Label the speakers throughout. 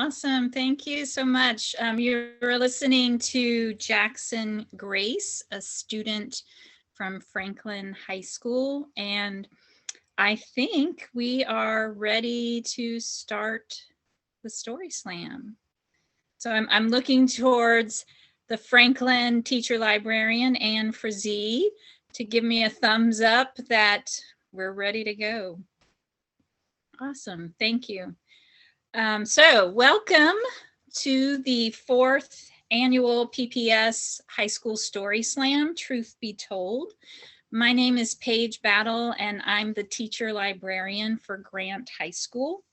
Speaker 1: Awesome. Thank you so much. You're listening to Jackson Grace, a student from Franklin High School, and I think we are ready to start the Story Slam. So I'm looking towards the Franklin teacher librarian, Anne Frazee, to give me a thumbs up that we're ready to go. Awesome. Thank you. So welcome to the 4th annual PPS High School Story Slam, Truth Be Told. My name is Paige Battle, and I'm the teacher librarian for Grant High School.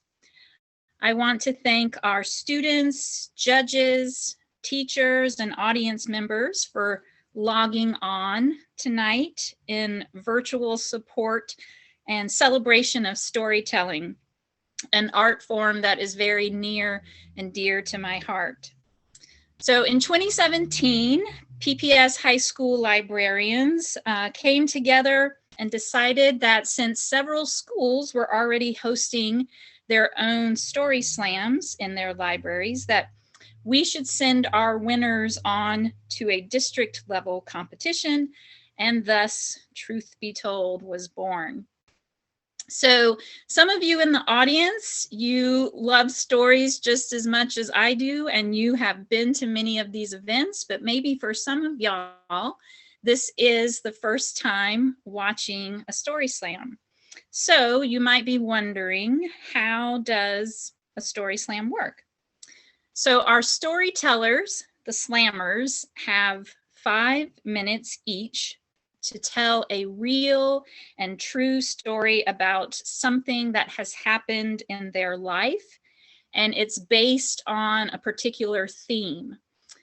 Speaker 1: I want to thank our students, judges, teachers, and audience members for logging on tonight in virtual support and celebration of storytelling, an art form that is very near and dear to my heart. So in 2017, PPS high school librarians came together and decided that since several schools were already hosting their own story slams in their libraries, that we should send our winners on to a district level competition, and thus Truth Be Told was born. So some of you in the audience, you love stories just as much as I do, and you have been to many of these events, but maybe for some of y'all, this is the first time watching a story slam. So you might be wondering, how does a story slam work? So our storytellers, the slammers, have 5 minutes each to tell a real and true story about something that has happened in their life, and it's based on a particular theme.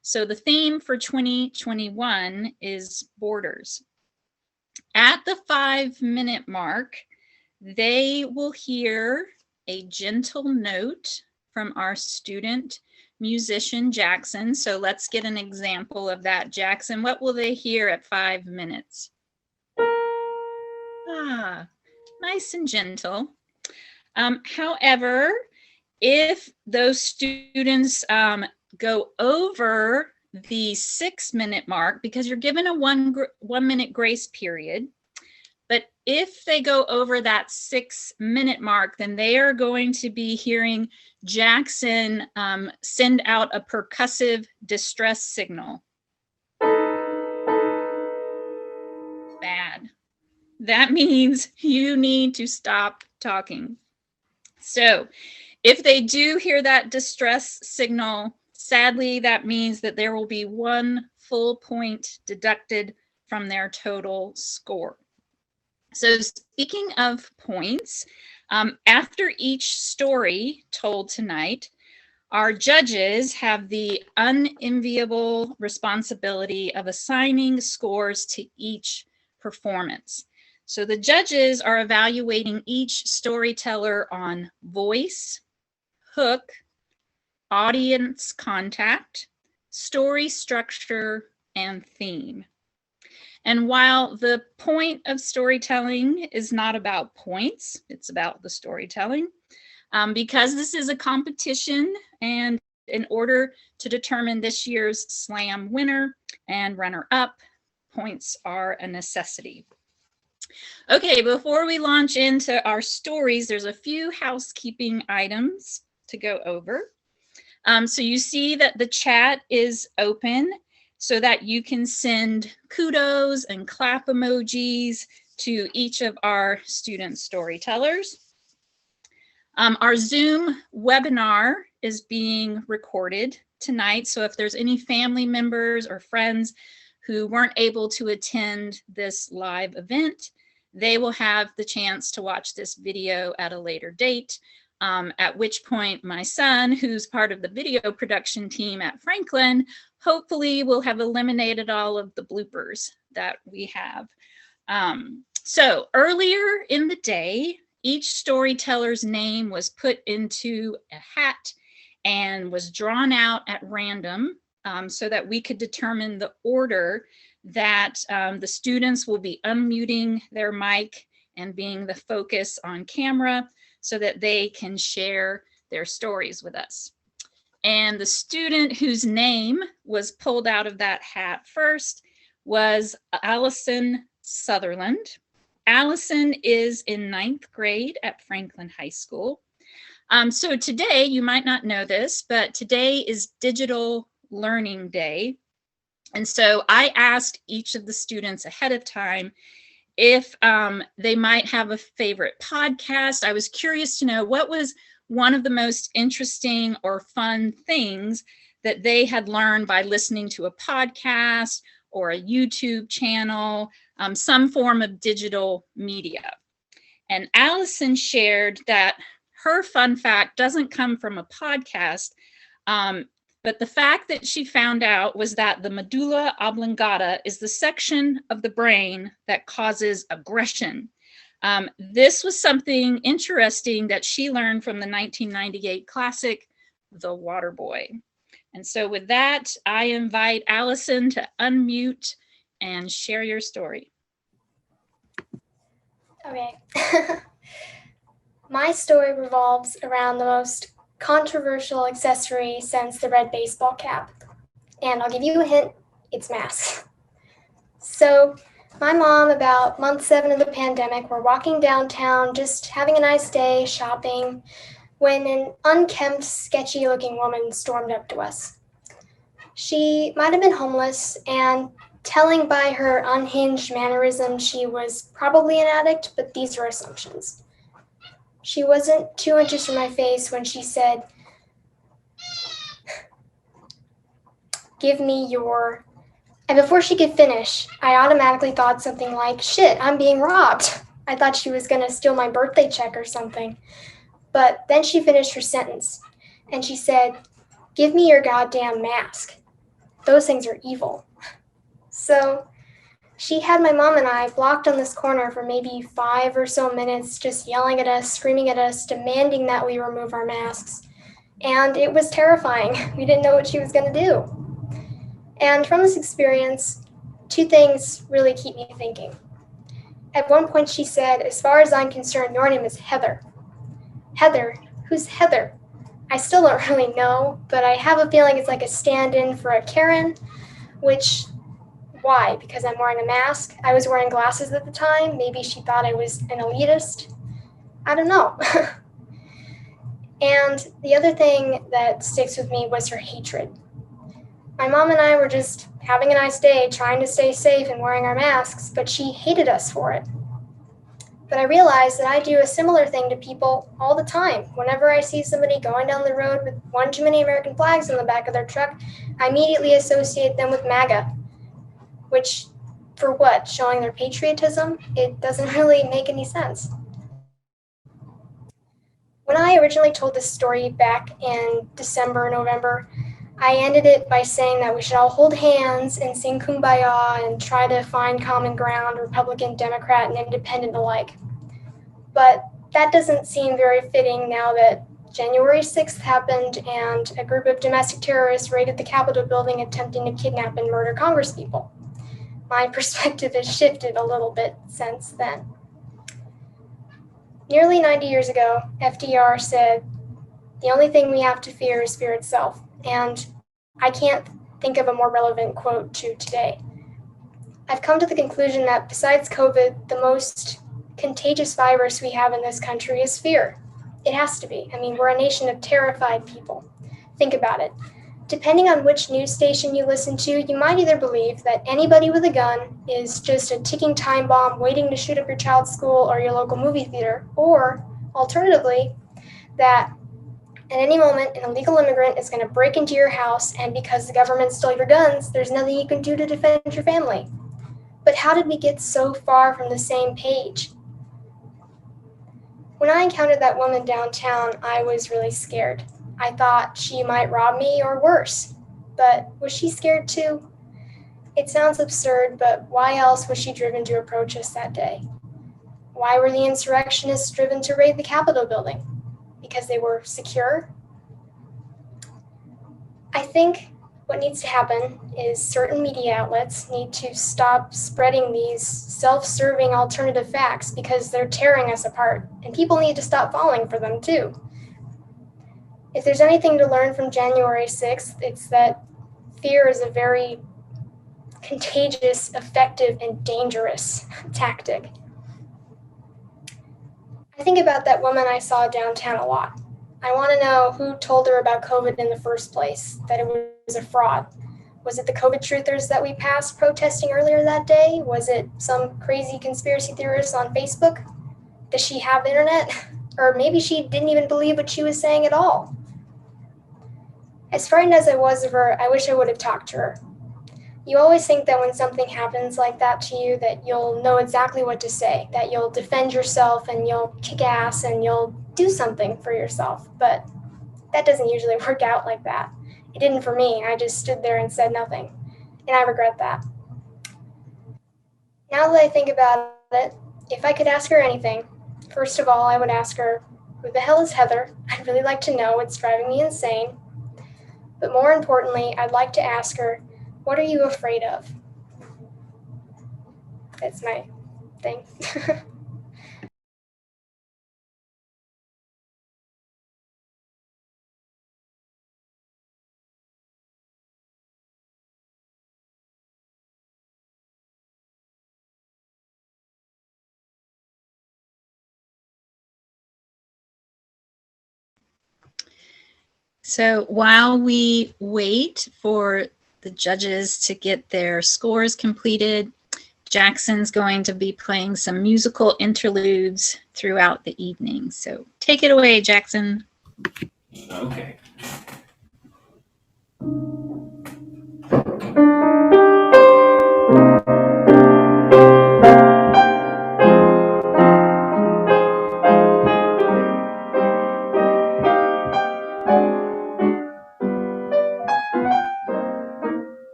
Speaker 1: So the theme for 2021 is borders. At the 5-minute mark, they will hear a gentle note from our student musician, Jackson. So let's get an example of that. Jackson, what will they hear at 5 minutes? Nice and gentle. However, if those students go over the 6-minute mark, because you're given a 1 minute grace period, but if they go over that 6-minute mark, then they are going to be hearing Jackson send out a percussive distress signal. Bad. That means you need to stop talking. So if they do hear that distress signal, sadly, that means that there will be 1 full point deducted from their total score. So speaking of points, after each story told tonight, our judges have the unenviable responsibility of assigning scores to each performance. So the judges are evaluating each storyteller on voice, hook, audience contact, story structure, and theme. And while the point of storytelling is not about points, it's about the storytelling. Because this is a competition, and in order to determine this year's slam winner and runner-up, points are a necessity. Okay, before we launch into our stories, there's a few housekeeping items to go over. So you see that the chat is open, so that you can send kudos and clap emojis to each of our student storytellers. Our Zoom webinar is being recorded tonight, so if there's any family members or friends who weren't able to attend this live event, they will have the chance to watch this video at a later date, at which point my son, who's part of the video production team at Franklin, hopefully we'll have eliminated all of the bloopers that we have. So earlier in the day, each storyteller's name was put into a hat and was drawn out at random so that we could determine the order that the students will be unmuting their mic and being the focus on camera so that they can share their stories with us. And the student whose name was pulled out of that hat first was Alison Sutherland. Alison is in 9th grade at Franklin High School. So today, you might not know this, but today is Digital Learning Day. And so I asked each of the students ahead of time if they might have a favorite podcast. I was curious to know what was one of the most interesting or fun things that they had learned by listening to a podcast or a YouTube channel, some form of digital media. And Alison shared that her fun fact doesn't come from a podcast, but the fact that she found out was that the medulla oblongata is the section of the brain that causes aggression. This was something interesting that she learned from the 1998 classic, The Waterboy. And so with that, I invite Alison to unmute and share your story.
Speaker 2: Okay. My story revolves around the most controversial accessory since the red baseball cap. And I'll give you a hint, it's masks. So my mom, about month 7 of the pandemic, were walking downtown, just having a nice day, shopping, when an unkempt, sketchy-looking woman stormed up to us. She might have been homeless, and telling by her unhinged mannerism, she was probably an addict, but these are assumptions. She wasn't 2 inches from my face when she said, "Give me your..." And before she could finish, I automatically thought something like, "Shit, I'm being robbed." I thought she was going to steal my birthday check or something. But then she finished her sentence, and she said, "Give me your goddamn mask. Those things are evil." So she had my mom and I blocked on this corner for maybe 5 or so minutes, just yelling at us, screaming at us, demanding that we remove our masks. And it was terrifying. We didn't know what she was going to do. And from this experience, 2 things really keep me thinking. At one point she said, "As far as I'm concerned, your name is Heather." Heather? Who's Heather? I still don't really know, but I have a feeling it's like a stand-in for a Karen, which... Why? Because I'm wearing a mask? I was wearing glasses at the time. Maybe she thought I was an elitist. I don't know. And the other thing that sticks with me was her hatred. My mom and I were just having a nice day, trying to stay safe and wearing our masks, but she hated us for it. But I realized that I do a similar thing to people all the time. Whenever I see somebody going down the road with one too many American flags on the back of their truck, I immediately associate them with MAGA. Which, for what? Showing their patriotism? It doesn't really make any sense. When I originally told this story back in December, November, I ended it by saying that we should all hold hands and sing Kumbaya and try to find common ground, Republican, Democrat, and Independent alike. But that doesn't seem very fitting now that January 6th happened and a group of domestic terrorists raided the Capitol building attempting to kidnap and murder congresspeople. My perspective has shifted a little bit since then. Nearly 90 years ago, FDR said, "The only thing we have to fear is fear itself." And I can't think of a more relevant quote to today. I've come to the conclusion that besides COVID, the most contagious virus we have in this country is fear. It has to be. I mean, we're a nation of terrified people. Think about it. Depending on which news station you listen to, you might either believe that anybody with a gun is just a ticking time bomb waiting to shoot up your child's school or your local movie theater, or alternatively, that at any moment an illegal immigrant is going to break into your house, and because the government stole your guns, there's nothing you can do to defend your family. But how did we get so far from the same page? When I encountered that woman downtown, I was really scared. I thought she might rob me or worse. But was she scared too? It sounds absurd, but why else was she driven to approach us that day? Why were the insurrectionists driven to raid the Capitol building? Because they were secure? I think what needs to happen is certain media outlets need to stop spreading these self-serving alternative facts because they're tearing us apart, and people need to stop falling for them too. If there's anything to learn from January 6th, it's that fear is a very contagious, effective, and dangerous tactic. I think about that woman I saw downtown a lot. I want to know who told her about COVID in the first place, that it was a fraud. Was it the COVID truthers that we passed protesting earlier that day? Was it some crazy conspiracy theorist on Facebook? Does she have internet? Or maybe she didn't even believe what she was saying at all. As frightened as I was of her, I wish I would have talked to her. You always think that when something happens like that to you, that you'll know exactly what to say, that you'll defend yourself and you'll kick ass and you'll do something for yourself. But that doesn't usually work out like that. It didn't for me. I just stood there and said nothing. And I regret that. Now that I think about it, if I could ask her anything, first of all, I would ask her, who the hell is Heather? I'd really like to know what's driving me insane. But more importantly, I'd like to ask her, what are you afraid of? That's my thing.
Speaker 1: So while we wait for the judges to get their scores completed, Jackson's going to be playing some musical interludes throughout the evening. So take it away, Jackson.
Speaker 3: Okay.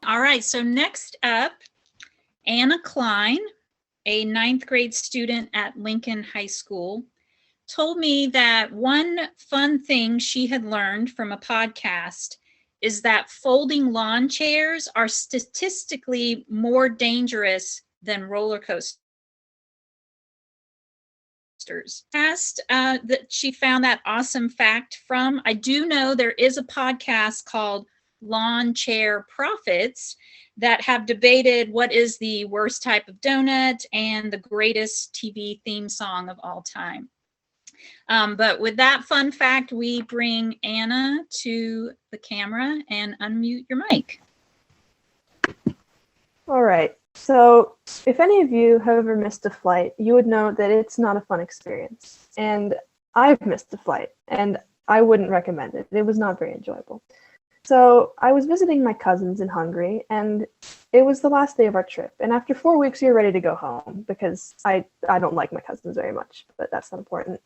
Speaker 1: All right, so next up, Anna Klein, a 9th grade student at Lincoln High School, told me that one fun thing she had learned from a podcast is that folding lawn chairs are statistically more dangerous than roller coasters. That she found that awesome fact from. I do know there is a podcast called Lawn Chair Profits that have debated what is the worst type of donut and the greatest TV theme song of all time. But with that fun fact, we bring Anna to the camera and unmute your mic.
Speaker 4: All right. So if any of you have ever missed a flight, you would know that it's not a fun experience. And I've missed a flight, and I wouldn't recommend it. It was not very enjoyable. So I was visiting my cousins in Hungary, and it was the last day of our trip. And after 4 weeks, we were ready to go home because I don't like my cousins very much, but that's not important.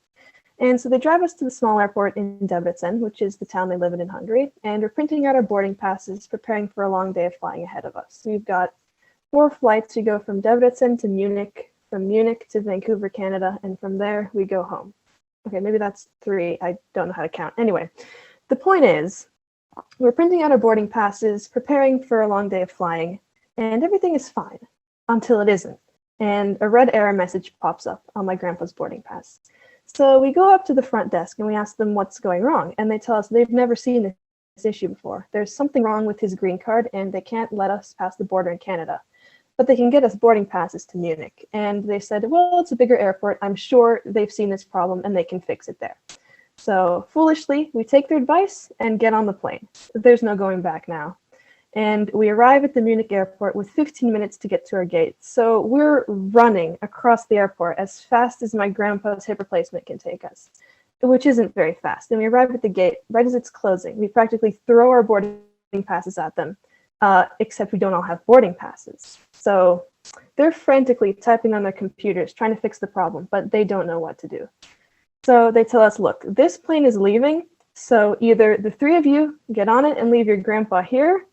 Speaker 4: And so they drive us to the small airport in Debrecen, which is the town they live in Hungary, and we're printing out our boarding passes, preparing for a long day of flying ahead of us. We've got 4 flights. We go from Debrecen to Munich, from Munich to Vancouver, Canada, and from there we go home. Okay, maybe that's 3. I don't know how to count. Anyway, the point is, We're printing out our boarding passes, preparing for a long day of flying, and everything is fine until it isn't. And a red error message pops up on my grandpa's boarding pass. So we go up to the front desk and we ask them what's going wrong, and they tell us they've never seen this issue before. There's something wrong with his green card and they can't let us pass the border in Canada, but they can get us boarding passes to Munich. And they said, well, it's a bigger airport. I'm sure they've seen this problem and they can fix it there. So foolishly, we take their advice and get on the plane. There's no going back now. And we arrive at the Munich airport with 15 minutes to get to our gate. So we're running across the airport as fast as my grandpa's hip replacement can take us, which isn't very fast. And we arrive at the gate right as it's closing. We practically throw our boarding passes at them, except we don't all have boarding passes. So they're frantically typing on their computers, trying to fix the problem, but they don't know what to do. So they tell us, look, this plane is leaving, so either the three of you get on it and leave your grandpa here,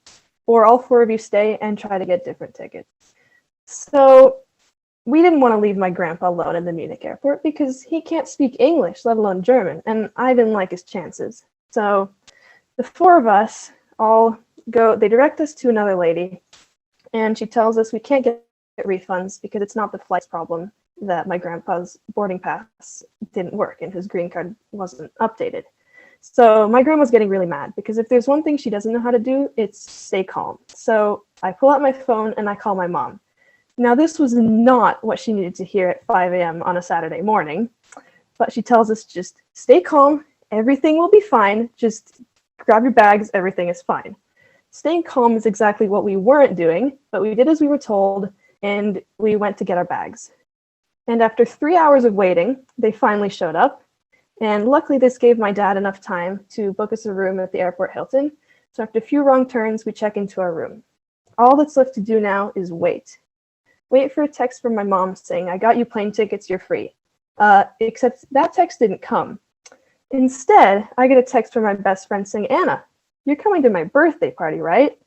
Speaker 4: or all four of you stay and try to get different tickets. So we didn't want to leave my grandpa alone in the Munich airport because he can't speak English, let alone German, and I didn't like his chances. So the four of us all go, they direct us to another lady, and she tells us we can't get refunds because it's not the flight's problem that my grandpa's boarding pass didn't work and his green card wasn't updated. So my grandma's getting really mad because if there's one thing she doesn't know how to do, it's stay calm. So I pull out my phone and I call my mom. Now, this was not what she needed to hear at 5 a.m. on a Saturday morning, but she tells us just stay calm, everything will be fine, just grab your bags, everything is fine. Staying calm is exactly what we weren't doing, but we did as we were told, and we went to get our bags. And after 3 hours of waiting, they finally showed up. And luckily, this gave my dad enough time to book us a room at the airport Hilton. So after a few wrong turns, we check into our room. All that's left to do now is wait. Wait for a text from my mom saying, I got you plane tickets, you're free. Except that text didn't come. Instead, I get a text from my best friend saying, Anna, you're coming to my birthday party, right?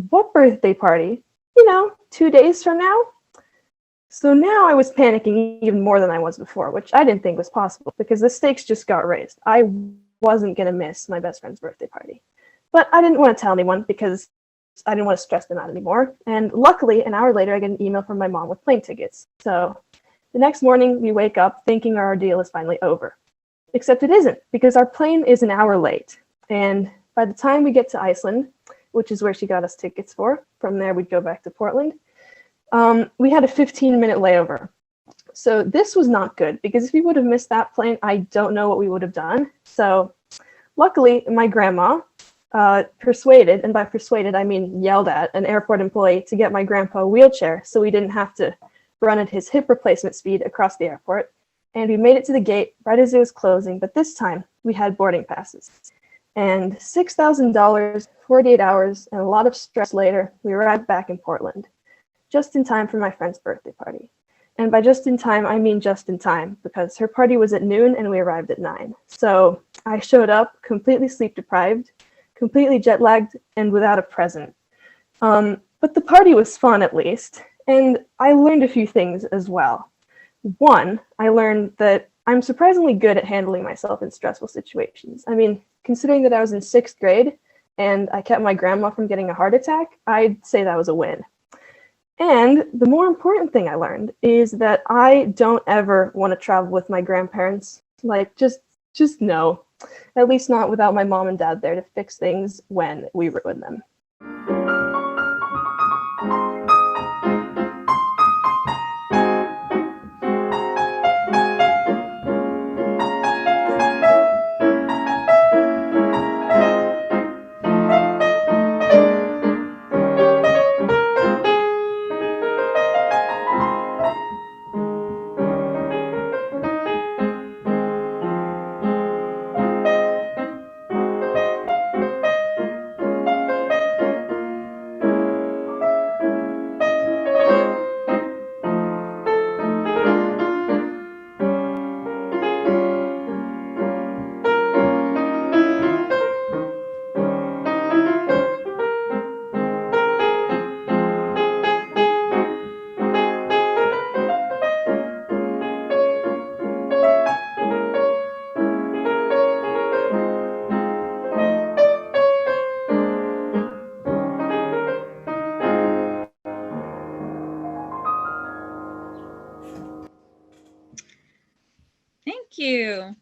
Speaker 4: What birthday party? 2 days from now? So now I was panicking even more than I was before, which I didn't think was possible because the stakes just got raised. I wasn't going to miss my best friend's birthday party. But I didn't want to tell anyone because I didn't want to stress them out anymore. And luckily, an hour later, I get an email from my mom with plane tickets. So the next morning, we wake up thinking our ordeal is finally over. Except it isn't, because our plane is an hour late. And by the time we get to Iceland, which is where she got us tickets for, from there we'd go back to Portland, we had a 15-minute layover. So this was not good, because if we would have missed that plane, I don't know what we would have done. So luckily, my grandma persuaded, and by persuaded, I mean yelled at, an airport employee to get my grandpa a wheelchair so we didn't have to run at his hip replacement speed across the airport. And we made it to the gate right as it was closing, but this time we had boarding passes. And $6,000, 48 hours, and a lot of stress later, we arrived back in Portland, just in time for my friend's birthday party. And by just in time, I mean just in time, because her party was at noon and we arrived at 9. So I showed up completely sleep deprived, completely jet lagged, and without a present. But the party was fun at least, and I learned a few things as well. One, I learned that I'm surprisingly good at handling myself in stressful situations. I mean, considering that I was in 6th grade and I kept my grandma from getting a heart attack, I'd say that was a win. And the more important thing I learned is that I don't ever want to travel with my grandparents. Like, just no. At least not without my mom and dad there to fix things when we ruin them.
Speaker 1: Thank you.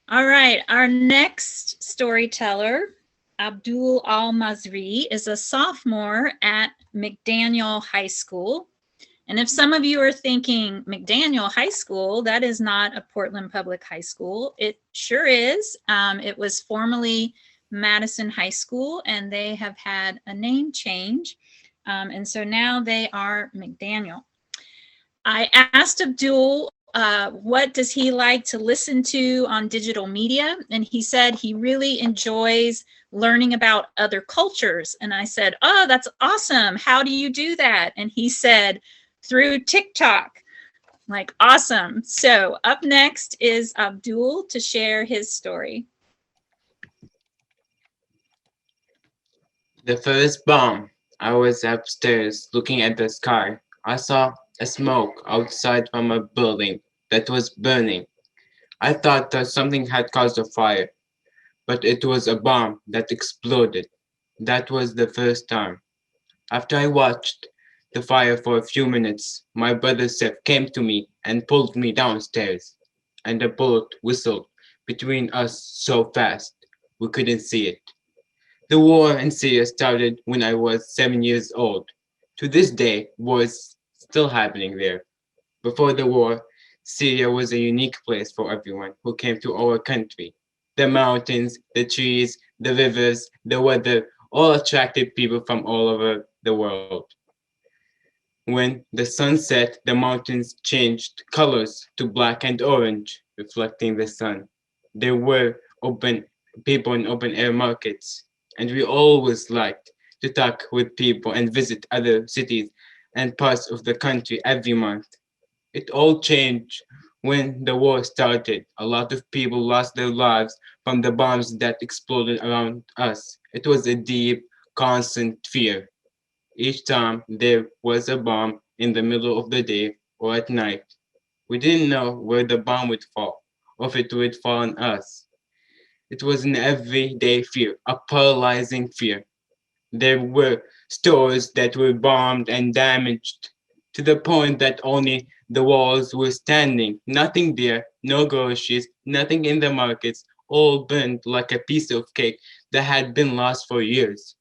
Speaker 1: All right, our next storyteller, Abdul Al-Masri, is a sophomore at McDaniel High School. And if some of you are thinking McDaniel High School, that is not a Portland Public High School. It sure is. It was formerly Madison High School, and they have had a name change. And so now they are McDaniel. I asked Abdul, what does he like to listen to on digital media? And he said he really enjoys learning about other cultures. And I said, oh, that's awesome. How do you do that? And he said, through TikTok. Like, awesome. So up next is Abdul to share his story.
Speaker 5: The first bomb. I was upstairs looking at the sky. I saw a smoke outside from a building that was burning. I thought that something had caused a fire, but it was a bomb that exploded. That was the first time. After I watched the fire for a few minutes, my brother Seth came to me and pulled me downstairs, and a bullet whistled between us so fast we couldn't see it. The war in Syria started when I was 7 years old. To this day, war is still happening there. Before the war, Syria was a unique place for everyone who came to our country. The mountains, the trees, the rivers, the weather, all attracted people from all over the world. When the sun set, the mountains changed colors to black and orange, reflecting the sun. There were people in open air markets, and we always liked to talk with people and visit other cities and parts of the country every month. It all changed when the war started. A lot of people lost their lives from the bombs that exploded around us. It was a deep, constant fear. Each time there was a bomb in the middle of the day or at night, we didn't know where the bomb would fall or if it would fall on us. It was an everyday fear, a paralyzing fear. There were stores that were bombed and damaged to the point that only the walls were standing. Nothing there, no groceries, nothing in the markets, all burnt like a piece of cake that had been lost for years.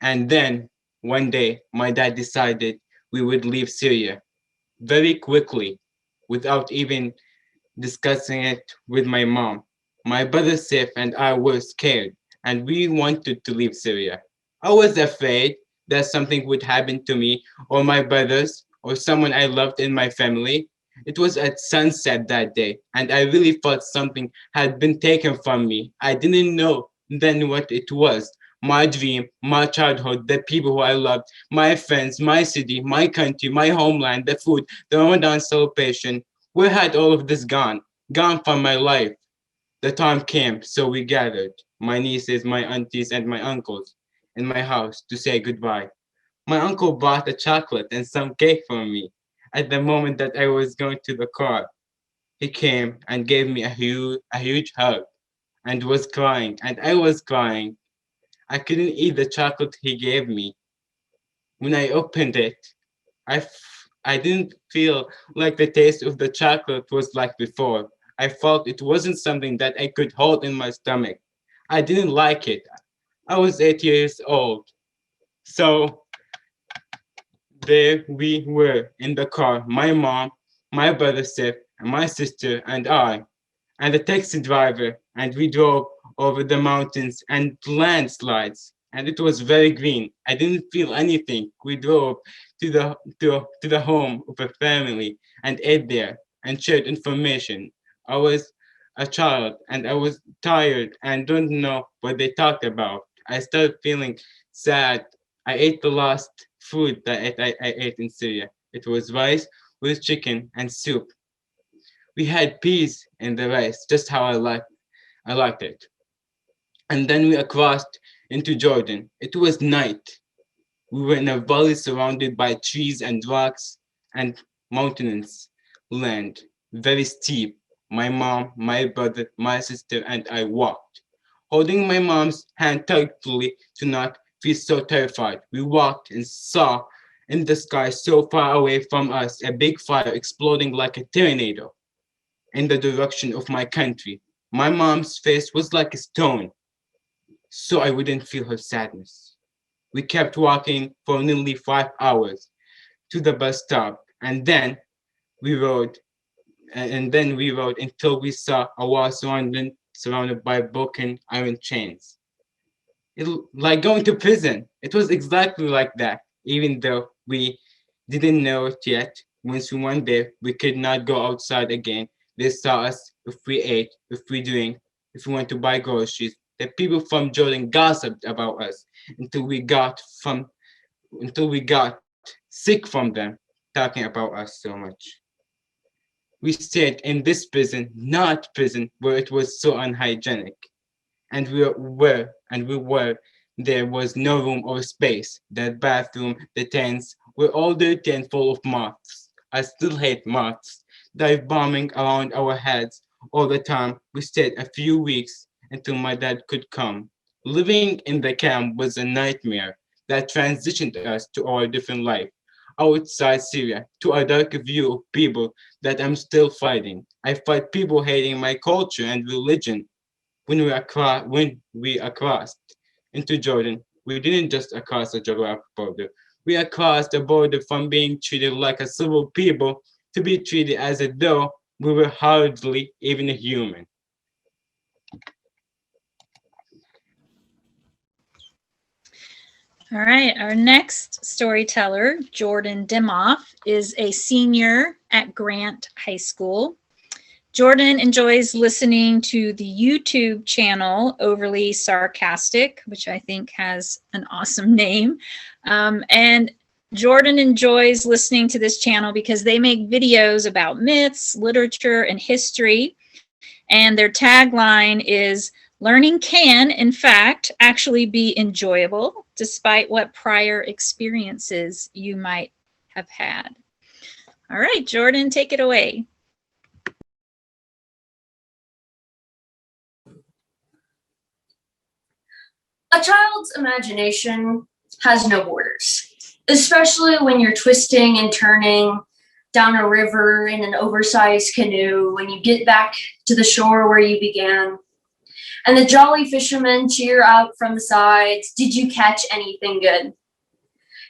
Speaker 5: And then, one day, my dad decided we would leave Syria very quickly without even discussing it with my mom. My brother Sif and I were scared and we wanted to leave Syria. I was afraid that something would happen to me or my brothers or someone I loved in my family. It was at sunset that day and I really thought something had been taken from me. I didn't know then what it was. My dream, my childhood, the people who I loved, my friends, my city, my country, my homeland, the food, the Ramadan celebration. Where had all of this gone? Gone from my life. The time came, so we gathered, my nieces, my aunties, and my uncles, in my house to say goodbye. My uncle bought a chocolate and some cake for me. At the moment that I was going to the car, he came and gave me a huge hug and was crying, and I was crying. I couldn't eat the chocolate he gave me. When I opened it, I didn't feel like the taste of the chocolate was like before. I felt it wasn't something that I could hold in my stomach. I didn't like it. I was 8 years old. So there we were in the car, my mom, my brother Seth, and my sister and I, and the taxi driver, and we drove over the mountains and landslides. And it was very green. I didn't feel anything. We drove to the home of a family and ate there and shared information. I was a child and I was tired and don't know what they talked about. I started feeling sad. I ate the last food that I ate in Syria. It was rice with chicken and soup. We had peas in the rice, just how I liked it. And then we crossed into Jordan. It was night. We were in a valley surrounded by trees and rocks and mountainous land, very steep. My mom, my brother, my sister, and I walked, holding my mom's hand tightly to not feel so terrified. We walked and saw in the sky so far away from us a big fire exploding like a tornado. in the direction of my country. My mom's face was like a stone, so I wouldn't feel her sadness. We kept walking for nearly 5 hours to the bus stop, and then we rode, until we saw a wall surrounded by broken iron chains. Like going to prison. It was exactly like that, even though we didn't know it yet. Once we went there, we could not go outside again. They saw us if we ate, if we drank, if we went to buy groceries. The people from Jordan gossiped about us until we got sick from them talking about us so much. We stayed in this prison, not prison, where it was so unhygienic. And there was no room or space. That bathroom, the tents were all dirty and full of moths. I still hate moths. Dive bombing around our heads all the time. We stayed a few weeks until my dad could come. Living in the camp was a nightmare that transitioned us to our different life outside Syria, to a darker view of people that I'm still fighting. I fight people hating my culture and religion. When we crossed into Jordan, we didn't just cross a geographic border. We crossed the border from being treated like a civil people to be treated as though we were hardly even human.
Speaker 1: All right, our next storyteller, Jordan Demoff, is a senior at Grant High School. Jordan enjoys listening to the YouTube channel Overly Sarcastic, which I think has an awesome name. And Jordan enjoys listening to this channel because they make videos about myths, literature, and history. And their tagline is, "Learning can, in fact, actually be enjoyable, despite what prior experiences you might have had." All right, Jordan, take it away.
Speaker 6: A child's imagination has no borders, especially when you're twisting and turning down a river in an oversized canoe when you get back to the shore where you began. And the jolly fishermen cheer out from the sides, "Did you catch anything good?"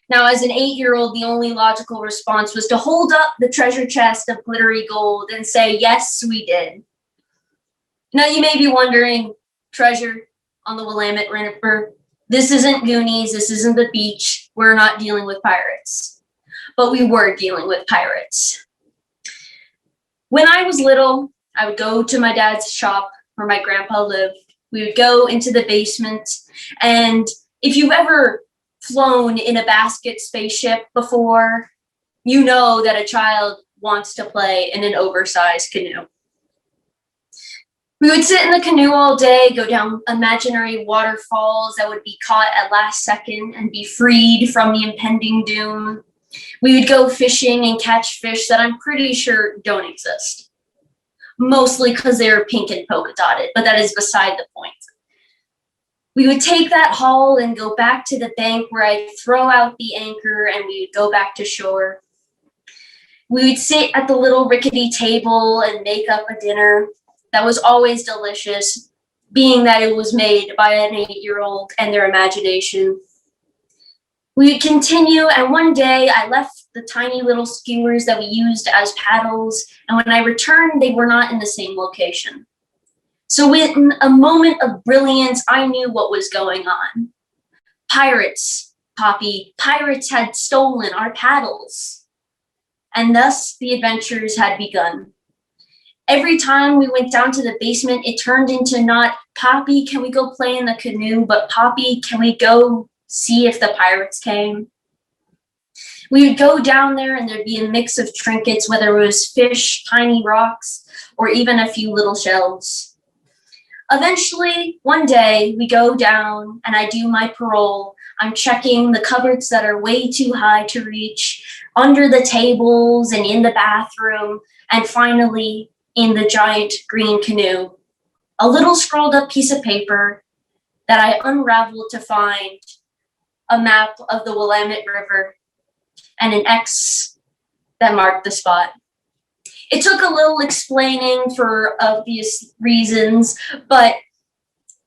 Speaker 6: Now, as an 8-year-old, the only logical response was to hold up the treasure chest of glittery gold and say, "Yes, we did." Now, you may be wondering, treasure on the Willamette River, this isn't Goonies, this isn't the beach, we're not dealing with pirates. But we were dealing with pirates. When I was little, I would go to my dad's shop where my grandpa lived. We would go into the basement, and if you've ever flown in a basket spaceship before, you know that a child wants to play in an oversized canoe. We would sit in the canoe all day, go down imaginary waterfalls that would be caught at last second and be freed from the impending doom. We would go fishing and catch fish that I'm pretty sure don't exist. Mostly because they're pink and polka dotted, but that is beside the point. We would take that haul and go back to the bank where I'd throw out the anchor and we would go back to shore. We would sit at the little rickety table and make up a dinner that was always delicious, being that it was made by an 8-year-old and their imagination. We would continue, and one day I left the tiny little skewers that we used as paddles, and when I returned, they were not in the same location. So in a moment of brilliance, I knew what was going on. Pirates, Poppy, pirates had stolen our paddles. And thus the adventures had begun. Every time we went down to the basement, it turned into not, "Poppy, can we go play in the canoe?" but, "Poppy, can we go see if the pirates came?" We would go down there and there'd be a mix of trinkets, whether it was fish, tiny rocks, or even a few little shells. Eventually, one day, we go down and I do my parole. I'm checking the cupboards that are way too high to reach, under the tables and in the bathroom, and finally, in the giant green canoe, a little scrolled up piece of paper that I unraveled to find a map of the Willamette River and an X that marked the spot. It took a little explaining for obvious reasons, but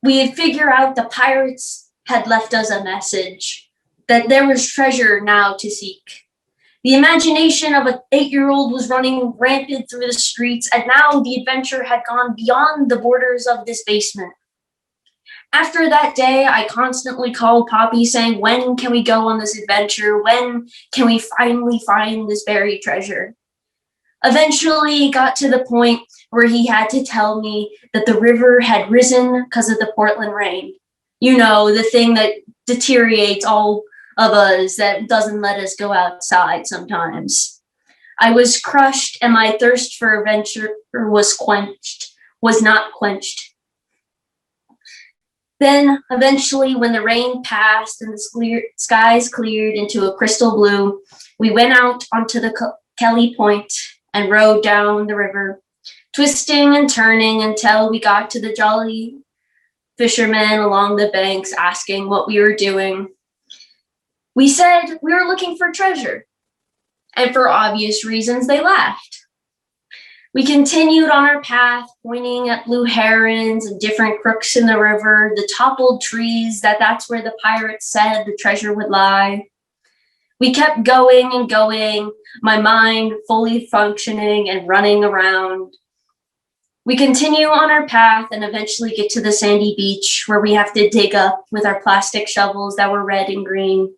Speaker 6: we had figured out the pirates had left us a message, that there was treasure now to seek. The imagination of an 8-year-old was running rampant through the streets, and now the adventure had gone beyond the borders of this basement. After that day, I constantly called Poppy saying, when can we go on this adventure? When can we finally find this buried treasure? Eventually, it got to the point where he had to tell me that the river had risen because of the Portland rain. You know, the thing that deteriorates all of us, that doesn't let us go outside sometimes. I was crushed, and my thirst for adventure was not quenched. Then, eventually, when the rain passed and the skies cleared into a crystal blue, we went out onto the Kelly Point and rode down the river, twisting and turning until we got to the jolly fishermen along the banks asking what we were doing. We said we were looking for treasure, and for obvious reasons, they laughed. We continued on our path, pointing at blue herons and different crooks in the river, the toppled trees, that's where the pirates said the treasure would lie. We kept going and going, my mind fully functioning and running around. We continue on our path and eventually get to the sandy beach where we have to dig up with our plastic shovels that were red and green.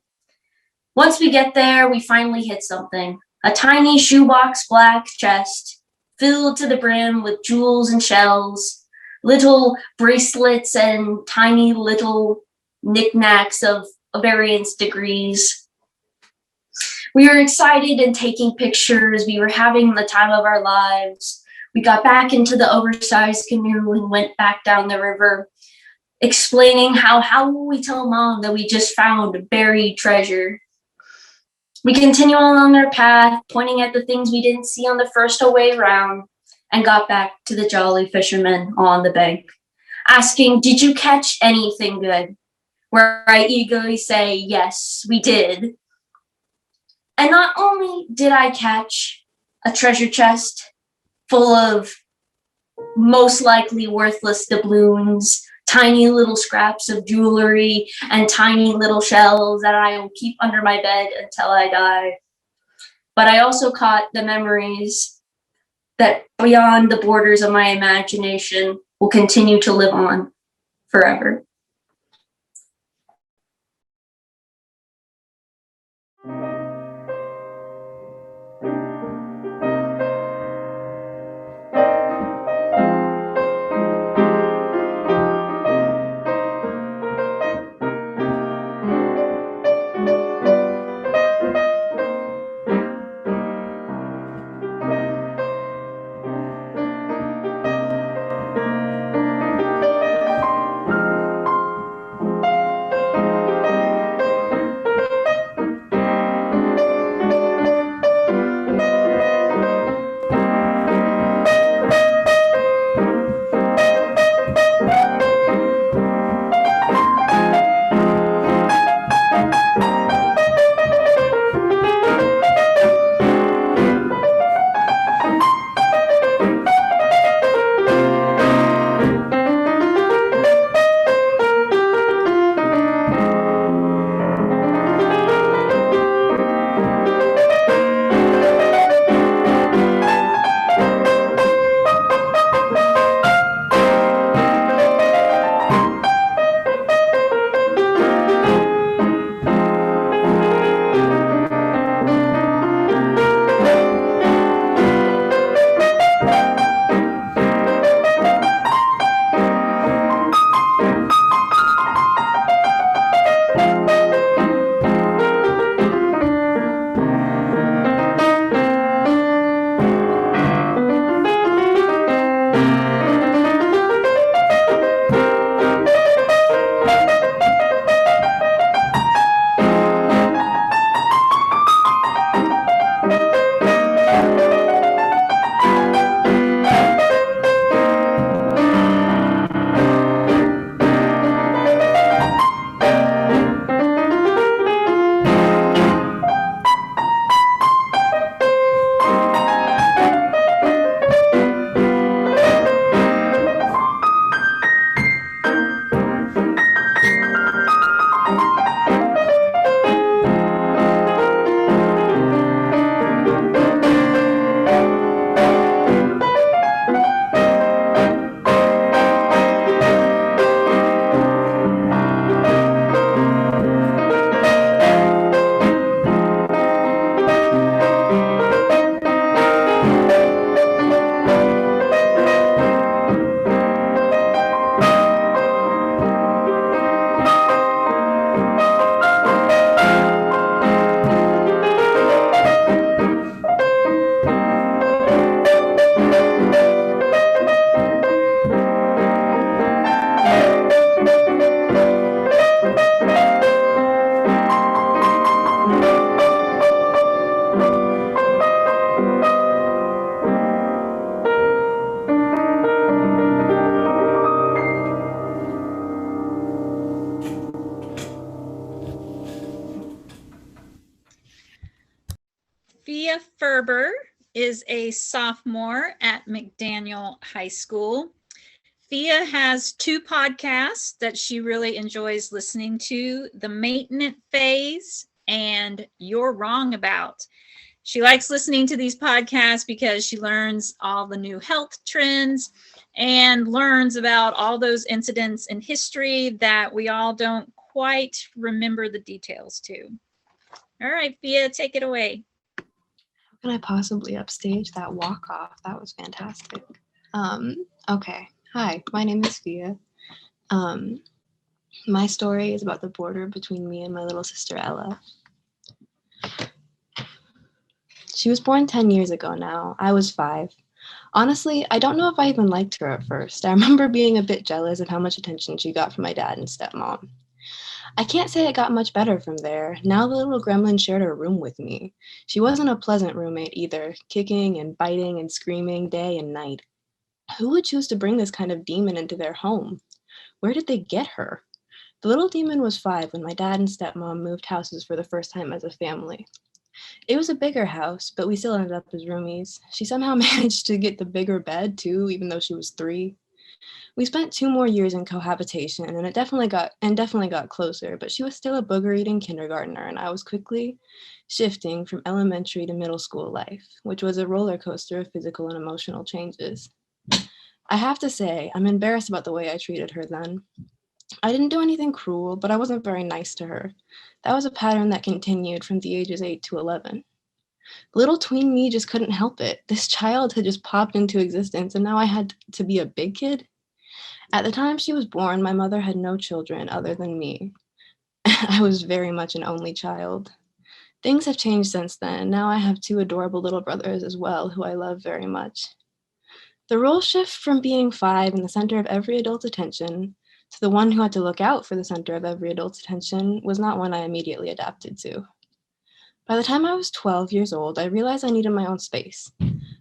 Speaker 6: Once we get there, we finally hit something, a tiny shoebox black chest filled to the brim with jewels and shells, little bracelets and tiny little knickknacks of various degrees. We were excited and taking pictures. We were having the time of our lives. We got back into the oversized canoe and went back down the river, explaining how will we tell Mom that we just found buried treasure. We continue along our path, pointing at the things we didn't see on the first way round, and got back to the jolly fishermen on the bank, asking, did you catch anything good? Where I eagerly say, yes, we did. And not only did I catch a treasure chest full of most likely worthless doubloons, tiny little scraps of jewelry, and tiny little shells that I will keep under my bed until I die, but I also caught the memories that beyond the borders of my imagination will continue to live on forever.
Speaker 1: is a sophomore at McDaniel High School. Thea has 2 podcasts that she really enjoys listening to, The Maintenance Phase and You're Wrong About. She likes listening to these podcasts because she learns all the new health trends and learns about all those incidents in history that we all don't quite remember the details to. All right, Thea, take it away.
Speaker 7: How can I possibly upstage that walk-off? That was fantastic. Okay. Hi, my name is Thea. My story is about the border between me and my little sister Ella. She was born 10 years ago now. I was 5. Honestly, I don't know if I even liked her at first. I remember being a bit jealous of how much attention she got from my dad and stepmom. I can't say it got much better from there. Now the little gremlin shared her room with me. She wasn't a pleasant roommate either, kicking and biting and screaming day and night. Who would choose to bring this kind of demon into their home? Where did they get her? The little demon was 5 when my dad and stepmom moved houses for the first time as a family. It was a bigger house, but we still ended up as roomies. She somehow managed to get the bigger bed too, even though she was 3. We spent 2 more years in cohabitation, and it definitely got closer, but she was still a booger-eating kindergartner, and I was quickly shifting from elementary to middle school life, which was a roller coaster of physical and emotional changes. I have to say, I'm embarrassed about the way I treated her then. I didn't do anything cruel, but I wasn't very nice to her. That was a pattern that continued from the ages 8 to 11. Little tween me just couldn't help it. This child had just popped into existence, and now I had to be a big kid. At the time she was born, my mother had no children other than me. I was very much an only child. Things have changed since then, and now I have 2 adorable little brothers as well, who I love very much. The role shift from being 5 in the center of every adult's attention to the one who had to look out for the center of every adult's attention was not one I immediately adapted to. By the time I was 12 years old, I realized I needed my own space.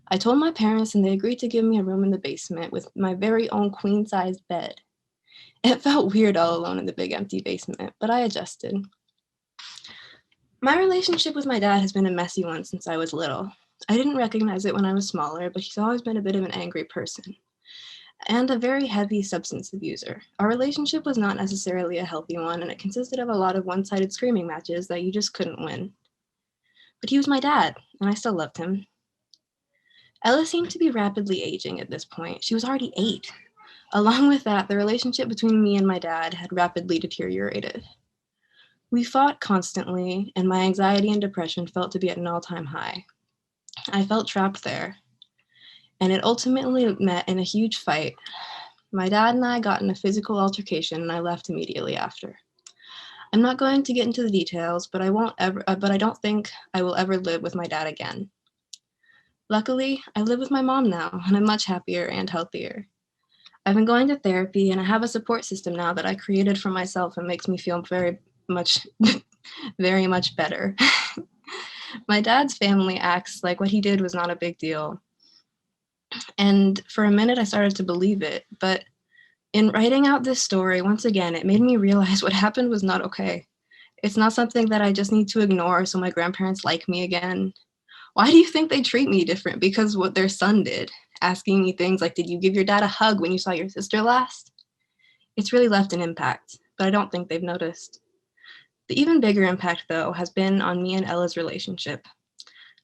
Speaker 7: I told my parents and they agreed to give me a room in the basement with my very own queen-sized bed. It felt weird all alone in the big empty basement, but I adjusted. My relationship with my dad has been a messy one since I was little. I didn't recognize it when I was smaller, but he's always been a bit of an angry person and a very heavy substance abuser. Our relationship was not necessarily a healthy one, and it consisted of a lot of one-sided screaming matches that you just couldn't win. But he was my dad, and I still loved him. Ella seemed to be rapidly aging at this point. She was already 8. Along with that, the relationship between me and my dad had rapidly deteriorated. We fought constantly, and my anxiety and depression felt to be at an all-time high. I felt trapped there, and it ultimately met in a huge fight. My dad and I got in a physical altercation, and I left immediately after. I'm not going to get into the details, but I don't think I will ever live with my dad again. Luckily, I live with my mom now, and I'm much happier and healthier. I've been going to therapy, and I have a support system now that I created for myself and makes me feel very much better. My dad's family acts like what he did was not a big deal. And for a minute, I started to believe it. But in writing out this story, once again, it made me realize what happened was not okay. It's not something that I just need to ignore so my grandparents like me again. Why do you think they treat me different? Because what their son did, asking me things like, did you give your dad a hug when you saw your sister last? It's really left an impact, but I don't think they've noticed. The even bigger impact, though, has been on me and Ella's relationship.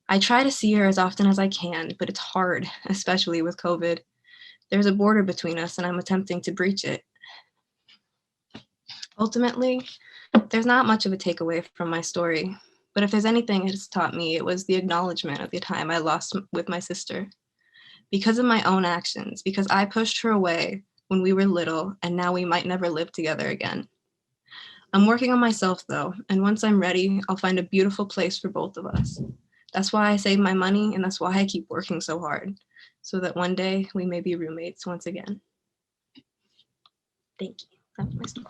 Speaker 7: I try to see her as often as I can, but it's hard, especially with COVID. There's a border between us, and I'm attempting to breach it. Ultimately, there's not much of a takeaway from my story, but if there's anything it has taught me, it was the acknowledgement of the time I lost with my sister. Because of my own actions, because I pushed her away when we were little, and now we might never live together again. I'm working on myself, though, and once I'm ready, I'll find a beautiful place for both of us. That's why I save my money, and that's why I keep working so hard, so that one day we may be roommates once again. Thank you. That's my story.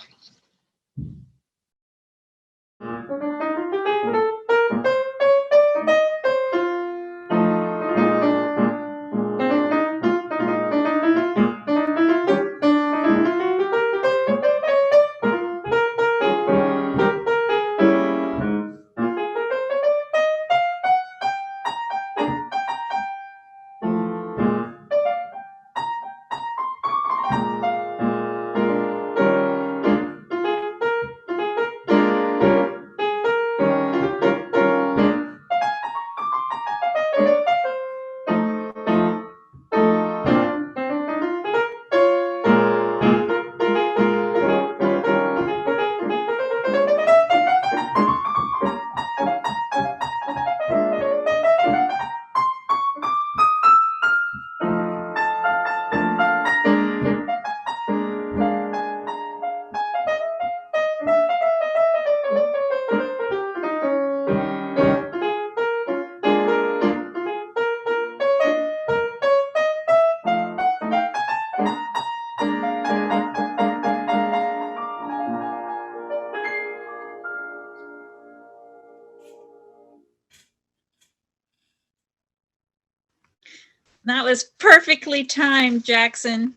Speaker 1: was perfectly timed, Jackson.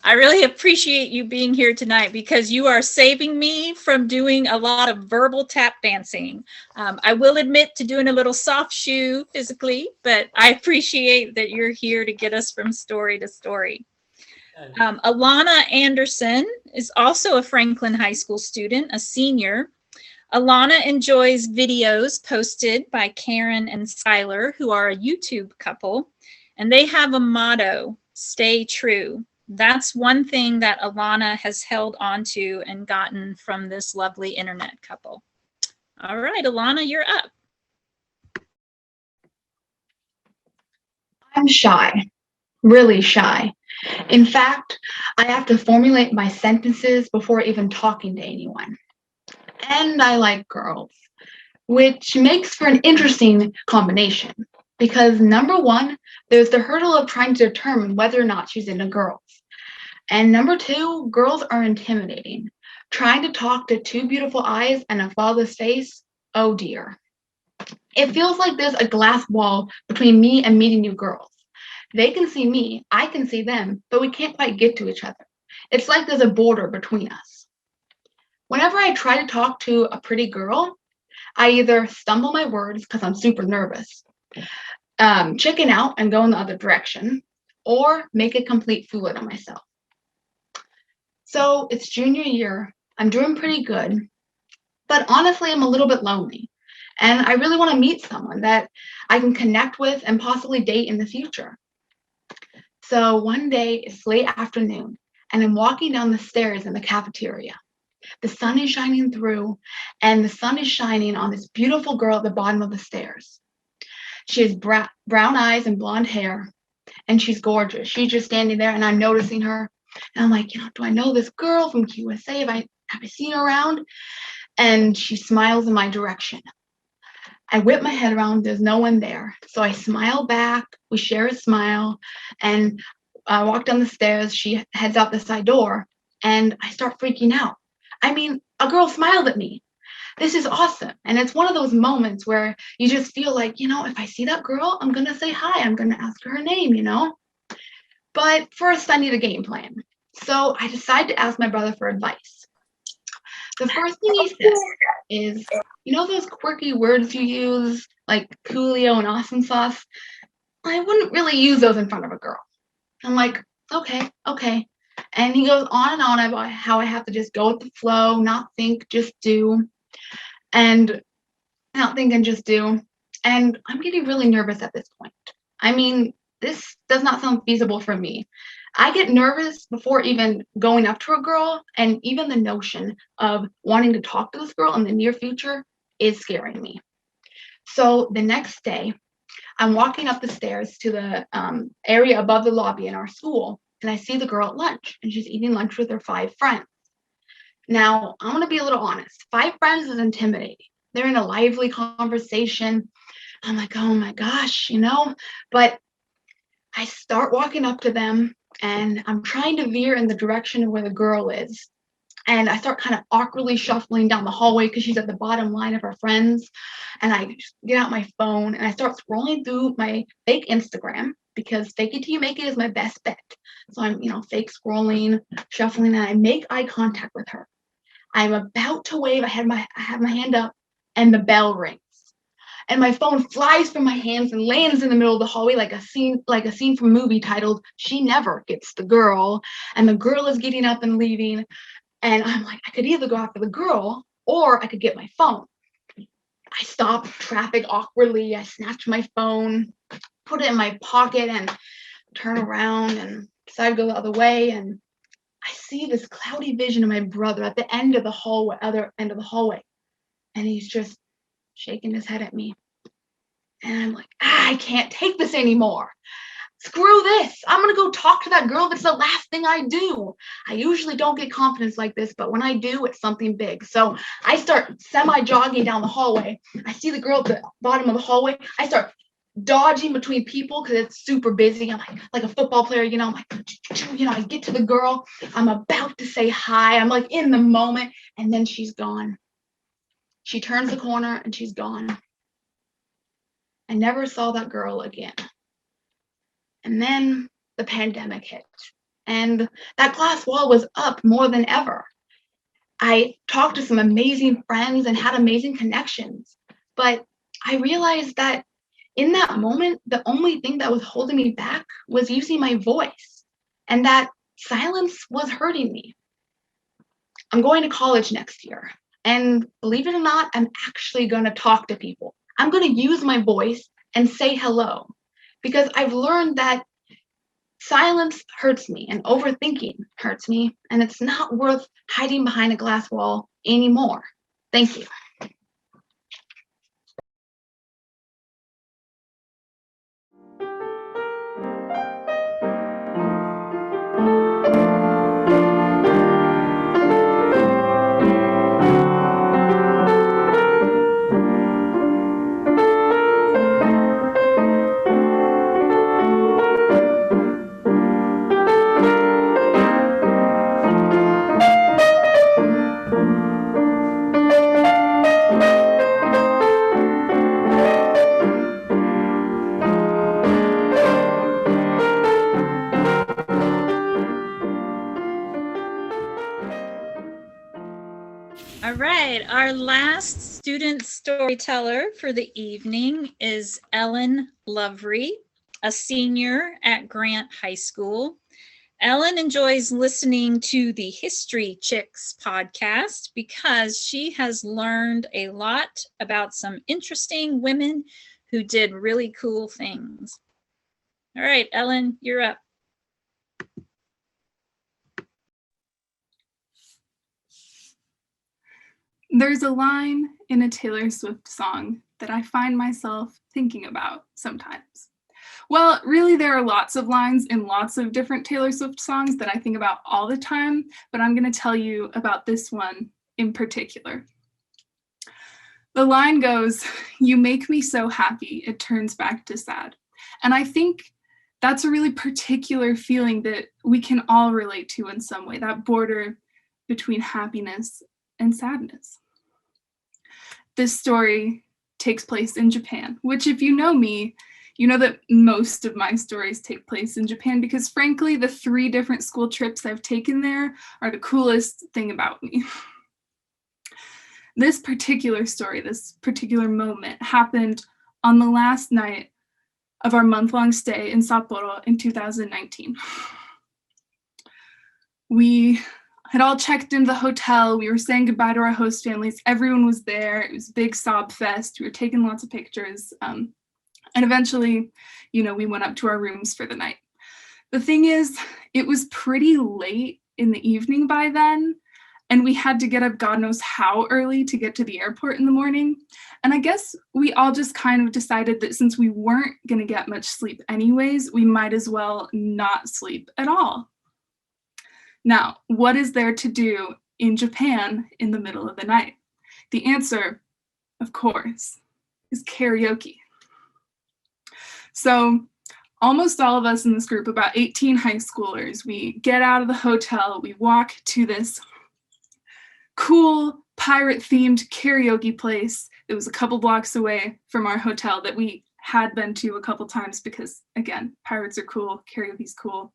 Speaker 1: I really appreciate you being here tonight because you are saving me from doing a lot of verbal tap dancing. I will admit to doing a little soft shoe physically, but I appreciate that you're here to get us from story to story. Alana Anderson is also a Franklin High School student, a senior. Alana enjoys videos posted by Karen and Skylar, who are a YouTube couple, and they have a motto, stay true. That's one thing that Alana has held onto and gotten from this lovely internet couple. All right, Alana, you're up.
Speaker 8: I'm shy, really shy. In fact, I have to formulate my sentences before even talking to anyone. And I like girls, which makes for an interesting combination because number one, there's the hurdle of trying to determine whether or not she's into girls. And number two, girls are intimidating. Trying to talk to two beautiful eyes and a flawless face, oh dear. It feels like there's a glass wall between me and meeting new girls. They can see me, I can see them, but we can't quite get to each other. It's like there's a border between us. Whenever I try to talk to a pretty girl, I either stumble my words because I'm super nervous, chicken out and go in the other direction, or make a complete fool out of myself. So it's junior year, I'm doing pretty good, but honestly, I'm a little bit lonely. And I really want to meet someone that I can connect with and possibly date in the future. So one day, it's late afternoon, and I'm walking down the stairs in the cafeteria. The sun is shining through, and the sun is shining on this beautiful girl at the bottom of the stairs. She has brown eyes and blonde hair, and she's gorgeous. She's just standing there, and I'm noticing her. And I'm like, do I know this girl from QSA? Have I seen her around? And she smiles in my direction. I whip my head around, there's no one there. So I smile back, we share a smile, and I walk down the stairs, she heads out the side door, and I start freaking out. I mean, a girl smiled at me. This is awesome. And it's one of those moments where you just feel like, if I see that girl, I'm gonna say hi, I'm gonna ask her her name, But first I need a game plan. So I decide to ask my brother for advice. The first thing he says is, those quirky words you use, like coolio and awesome sauce? I wouldn't really use those in front of a girl. I'm like, okay. And he goes on and on about how I have to just go with the flow, not think, just do. And not think and just do. And I'm getting really nervous at this point. I mean, this does not sound feasible for me. I get nervous before even going up to a girl, and even the notion of wanting to talk to this girl in the near future is scaring me. So the next day, I'm walking up the stairs to the area above the lobby in our school, and I see the girl at lunch, and she's eating lunch with her 5 friends. Now, I'm going to be a little honest. 5 friends is intimidating. They're in a lively conversation. I'm like, oh my gosh, but I start walking up to them, and I'm trying to veer in the direction of where the girl is. And I start kind of awkwardly shuffling down the hallway because she's at the bottom line of her friends. And I get out my phone and I start scrolling through my fake Instagram because fake it till you make it is my best bet. So I'm, fake scrolling, shuffling, and I make eye contact with her. I'm about to wave. I have my hand up, and the bell rings. And my phone flies from my hands and lands in the middle of the hallway like a scene from a movie titled "She Never Gets the Girl." And the girl is getting up and leaving. And I'm like, I could either go after the girl or I could get my phone. I stop traffic awkwardly. I snatch my phone, put it in my pocket, and turn around and decide to go the other way. And I see this cloudy vision of my brother at the end of the hallway, other end of the hallway. And he's just shaking his head at me. And I'm like, I can't take this anymore. Screw this. I'm going to go talk to that girl. That's the last thing I do. I usually don't get confidence like this, but when I do, it's something big. So I start semi-jogging down the hallway. I see the girl at the bottom of the hallway. I start dodging between people because it's super busy. I'm like a football player, I'm like, I get to the girl. I'm about to say hi. I'm like in the moment, and then she's gone. She turns the corner and she's gone. I never saw that girl again. And then the pandemic hit, and that glass wall was up more than ever. I talked to some amazing friends and had amazing connections, but I realized that in that moment, the only thing that was holding me back was using my voice, and that silence was hurting me. I'm going to college next year, and believe it or not, I'm actually going to talk to people. I'm going to use my voice and say hello, because I've learned that silence hurts me and overthinking hurts me, and it's not worth hiding behind a glass wall anymore. Thank you.
Speaker 1: All right, our last student storyteller for the evening is Ellen Lovery, a senior at Grant High School. Ellen enjoys listening to the History Chicks podcast because she has learned a lot about some interesting women who did really cool things. All right, Ellen, you're up.
Speaker 9: There's a line in a Taylor Swift song that I find myself thinking about sometimes. Well, really, there are lots of lines in lots of different Taylor Swift songs that I think about all the time, but I'm going to tell you about this one in particular. The line goes, "You make me so happy, it turns back to sad." And I think that's a really particular feeling that we can all relate to in some way, that border between happiness and sadness. This story takes place in Japan, which, if you know me, you know that most of my stories take place in Japan because, frankly, the 3 different school trips I've taken there are the coolest thing about me. This particular story, this particular moment, happened on the last night of our month-long stay in Sapporo in 2019. We had all checked into the hotel. We were saying goodbye to our host families. Everyone was there. It was a big sob fest. We were taking lots of pictures. And eventually, we went up to our rooms for the night. The thing is, it was pretty late in the evening by then, and we had to get up God knows how early to get to the airport in the morning. And I guess we all just kind of decided that since we weren't going to get much sleep anyways, we might as well not sleep at all. Now, what is there to do in Japan in the middle of the night? The answer, of course, is karaoke. So almost all of us in this group, about 18 high schoolers, we get out of the hotel, we walk to this cool pirate-themed karaoke place that was a couple blocks away from our hotel that we had been to a couple times because, again, pirates are cool, karaoke's cool.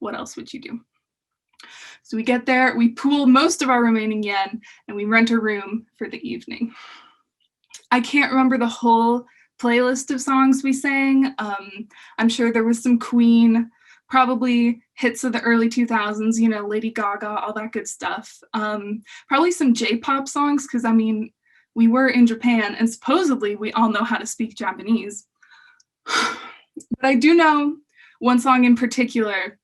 Speaker 9: What else would you do? So we get there, we pool most of our remaining yen, and we rent a room for the evening. I can't remember the whole playlist of songs we sang. I'm sure there was some Queen, probably hits of the early 2000s, Lady Gaga, all that good stuff. Probably some J-pop songs, because we were in Japan, and supposedly we all know how to speak Japanese. But I do know one song in particular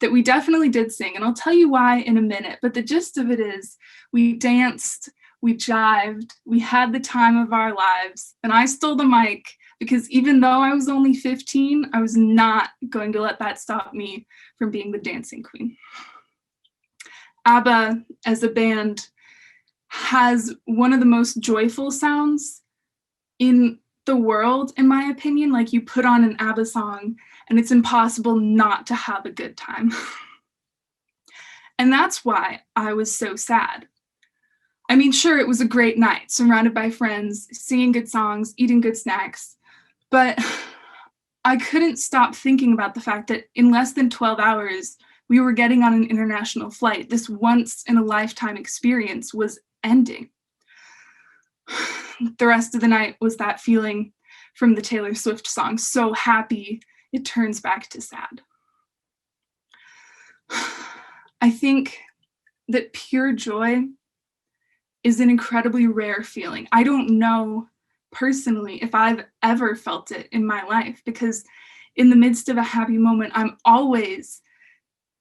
Speaker 9: that we definitely did sing, and I'll tell you why in a minute, but the gist of it is we danced, we jived, we had the time of our lives, and I stole the mic because even though I was only 15, I was not going to let that stop me from being the dancing queen. ABBA, as a band, has one of the most joyful sounds in the world, in my opinion. Like, you put on an ABBA song and it's impossible not to have a good time. And that's why I was so sad. Sure, it was a great night, surrounded by friends, singing good songs, eating good snacks, but I couldn't stop thinking about the fact that in less than 12 hours, we were getting on an international flight. This once in a lifetime experience was ending. The rest of the night was that feeling from the Taylor Swift song, so happy it turns back to sad. I think that pure joy is an incredibly rare feeling. I don't know personally if I've ever felt it in my life, because in the midst of a happy moment, I'm always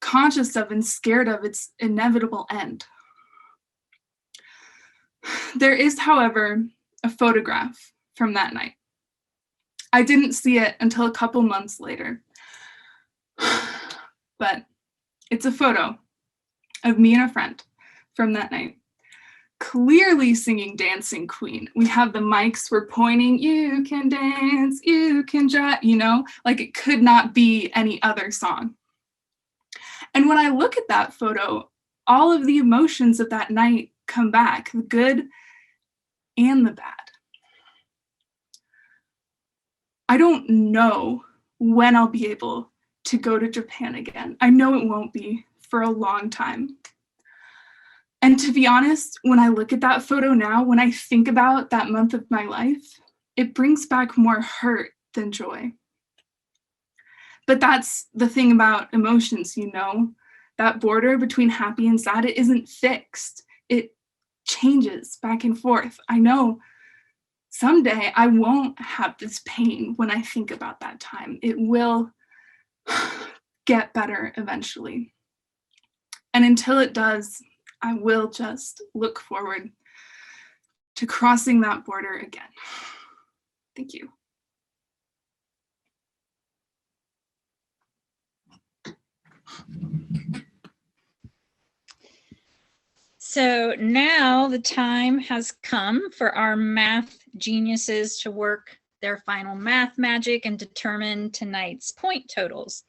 Speaker 9: conscious of and scared of its inevitable end. There is, however, a photograph from that night. I didn't see it until a couple months later, but it's a photo of me and a friend from that night, clearly singing Dancing Queen. We have the mics, we're pointing, you can dance, you can jive, you know, like it could not be any other song. And when I look at that photo, all of the emotions of that night come back, the good and the bad. I don't know when I'll be able to go to Japan again. I know it won't be for a long time. And to be honest, when I look at that photo now, when I think about that month of my life, it brings back more hurt than joy. But that's the thing about emotions, you know, that border between happy and sad, it isn't fixed. It changes back and forth. I know someday I won't have this pain when I think about that time. It will get better eventually. And until it does, I will just look forward to crossing that border again. Thank you.
Speaker 1: So now the time has come for our math geniuses to work their final math magic and determine tonight's point totals.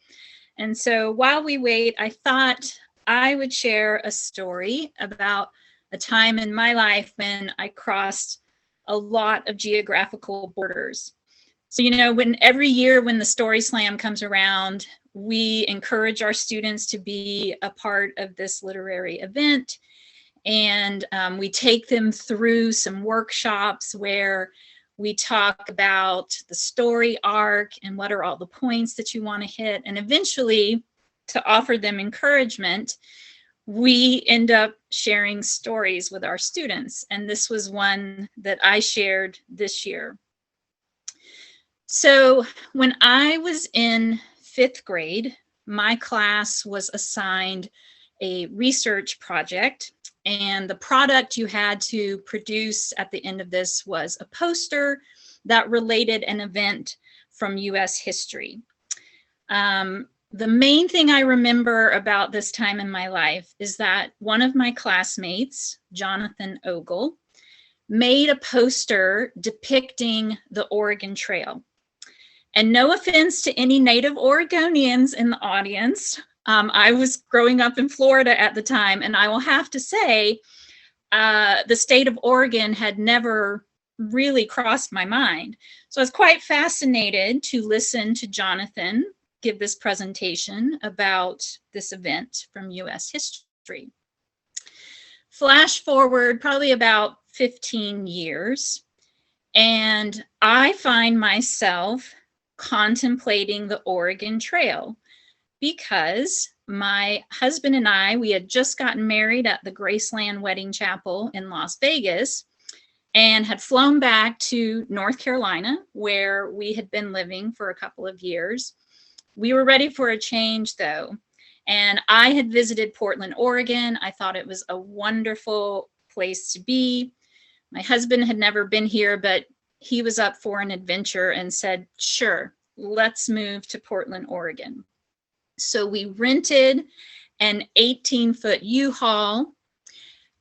Speaker 1: And so while we wait, I thought I would share a story about a time in my life when I crossed a lot of geographical borders. So, you know, every year when the Story Slam comes around, we encourage our students to be a part of this literary event. And we take them through some workshops where we talk about the story arc and what are all the points that you want to hit. And eventually, to offer them encouragement, we end up sharing stories with our students. And this was one that I shared this year. So when I was in 5th grade, my class was assigned a research project. And the product you had to produce at the end of this was a poster that related an event from US history. The main thing I remember about this time in my life is that one of my classmates, Jonathan Ogle, made a poster depicting the Oregon Trail. And no offense to any native Oregonians in the audience, I was growing up in Florida at the time, and I will have to say, the state of Oregon had never really crossed my mind. So I was quite fascinated to listen to Jonathan give this presentation about this event from US history. Flash forward probably about 15 years, and I find myself contemplating the Oregon Trail because my husband and I, we had just gotten married at the Graceland Wedding Chapel in Las Vegas and had flown back to North Carolina, where we had been living for a couple of years. We were ready for a change, though, and I had visited Portland, Oregon. I thought it was a wonderful place to be. My husband had never been here, but he was up for an adventure and said, sure, let's move to Portland, Oregon. So we rented an 18-foot U-Haul.